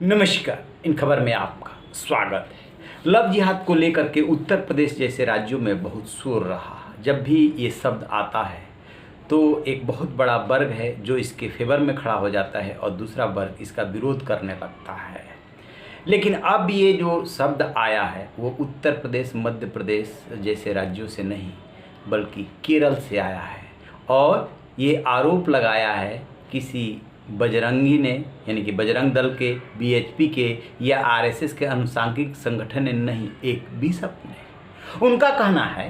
नमस्कार। इन खबर में आपका स्वागत है। लव जिहाद को लेकर के उत्तर प्रदेश जैसे राज्यों में बहुत शोर रहा। जब भी ये शब्द आता है तो एक बहुत बड़ा वर्ग है जो इसके फेवर में खड़ा हो जाता है और दूसरा वर्ग इसका विरोध करने लगता है। लेकिन अब ये जो शब्द आया है वो उत्तर प्रदेश, मध्य प्रदेश जैसे राज्यों से नहीं बल्कि केरल से आया है और ये आरोप लगाया है किसी बजरंगी ने, यानी कि बजरंग दल के, बीएचपी के या आरएसएस के अनुसांगिक संगठन ने नहीं, एक बिशप ने। उनका कहना है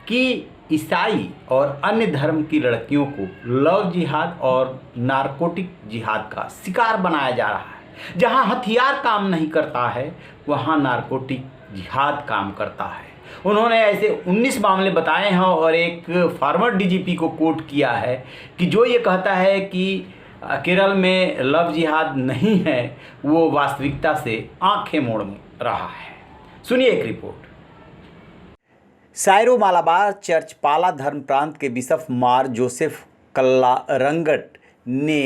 कि ईसाई और अन्य धर्म की लड़कियों को लव जिहाद और नारकोटिक जिहाद का शिकार बनाया जा रहा है। जहां हथियार काम नहीं करता है वहां नारकोटिक जिहाद काम करता है। उन्होंने ऐसे 19 मामले बताए हैं और एक फॉर्मर डीजीपी को कोट किया है कि जो ये कहता है कि केरल में लव जिहाद नहीं है वो वास्तविकता से आंखें मोड़ रहा है। सुनिए एक रिपोर्ट। सायरो मालाबार चर्च पाला धर्म प्रांत के बिशप मार जोसेफ कल्लारंगट ने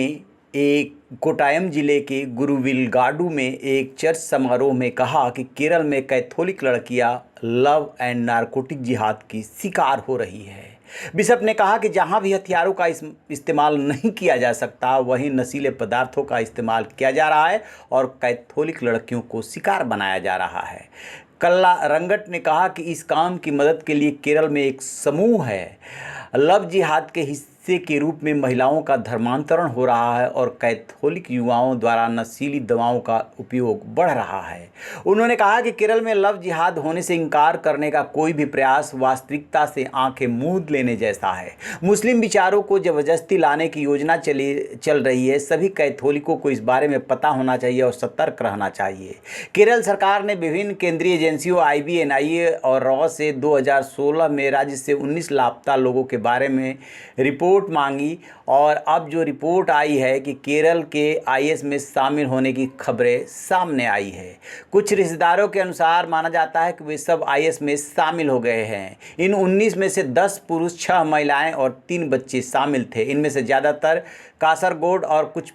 एक कोटायम जिले के गुरुविलगाडू में एक चर्च समारोह में कहा कि केरल में कैथोलिक लड़कियां लव एंड नारकोटिक जिहाद की शिकार हो रही है। बिशप ने कहा कि जहां भी हथियारों का इस्तेमाल नहीं किया जा सकता वहीं नशीले पदार्थों का इस्तेमाल किया जा रहा है और कैथोलिक लड़कियों को शिकार बनाया जा रहा है। कल्लारंगट ने कहा कि इस काम की मदद के लिए केरल में एक समूह है। लव जिहाद के हिस्से के रूप में महिलाओं का धर्मांतरण हो रहा है और कैथोलिक युवाओं द्वारा नशीली दवाओं का उपयोग बढ़ रहा है। उन्होंने कहा कि केरल में लव जिहाद होने से इनकार करने का कोई भी प्रयास वास्तविकता से आंखें मूंद लेने जैसा है। मुस्लिम विचारों को जबरदस्ती लाने की योजना चल रही है। सभी कैथोलिकों को इस बारे में पता होना चाहिए और सतर्क रहना चाहिए। केरल सरकार ने विभिन्न केंद्रीय एजेंसियों IB, NIA और रॉ से 2016 में राज्य से 19 लापता लोगों के बारे में रिपोर्ट मांगी और अब जो रिपोर्ट आई है कि केरल के IS में शामिल होने की खबरें सामने आई है। कुछ रिश्तेदारों के अनुसार माना जाता है कि वे सब IS में शामिल हो गए हैं। इन 19 में से 10 पुरुष, 6 महिलाएं और 3 बच्चे शामिल थे। इनमें से ज़्यादातर कासरगोड और कुछ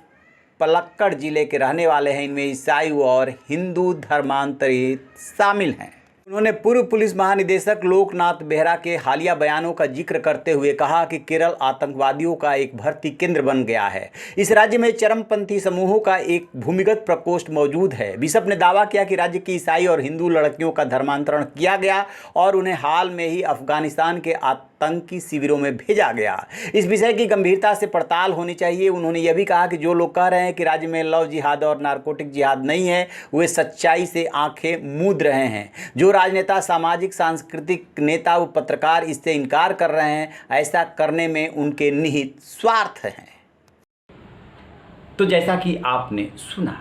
पलक्कड़ जिले के रहने वाले हैं। इनमें ईसाई और हिंदू धर्मांतरित शामिल हैं। उन्होंने पूर्व पुलिस महानिदेशक लोकनाथ बेहरा के हालिया बयानों का जिक्र करते हुए कहा कि केरल आतंकवादियों का एक भर्ती केंद्र बन गया है। इस राज्य में चरमपंथी समूहों का एक भूमिगत प्रकोष्ठ मौजूद है। बिशप ने दावा किया कि राज्य की ईसाई और हिंदू लड़कियों का धर्मांतरण किया गया और उन्हें हाल में ही अफगानिस्तान के आतंकी शिविरों में भेजा गया। इस विषय की गंभीरता से पड़ताल होनी चाहिए। उन्होंने यह भी कहा कि जो लोग कह रहे हैं कि राज्य में लव जिहाद और नारकोटिक जिहाद नहीं है वे सच्चाई से आंखें मूंद रहे हैं। जो राजनेता, सामाजिक सांस्कृतिक नेता व पत्रकार इससे इनकार कर रहे हैं, ऐसा करने में उनके निहित स्वार्थ हैं। तो जैसा कि आपने सुना,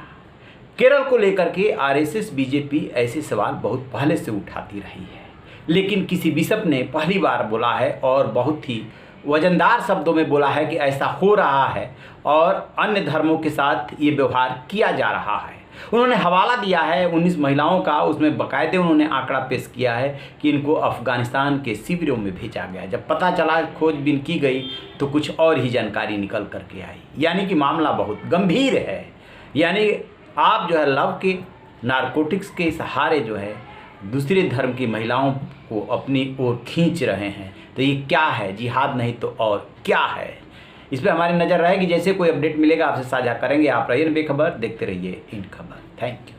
केरल को लेकर के RSS, BJP ऐसे सवाल बहुत पहले से उठाती रही है, लेकिन किसी बिशप ने पहली बार बोला है और बहुत ही वजनदार शब्दों में बोला है कि ऐसा हो रहा है और अन्य धर्मों के साथ ये व्यवहार किया जा रहा है। उन्होंने हवाला दिया है 19 महिलाओं का, उसमें बाकायदे उन्होंने आंकड़ा पेश किया है कि इनको अफगानिस्तान के शिविरों में भेजा गया। जब पता चला, खोजबीन की गई तो कुछ और ही जानकारी निकल करके आई। यानी कि मामला बहुत गंभीर है। यानी आप जो है लव के, नारकोटिक्स के सहारे जो है दूसरे धर्म की महिलाओं को अपनी ओर खींच रहे हैं। तो ये क्या है? जिहाद नहीं तो और क्या है? इस पर हमारी नज़र रहेगी। जैसे कोई अपडेट मिलेगा आपसे साझा करेंगे। आप रहिए बेखबर, देखते रहिए इन खबर। Thank you.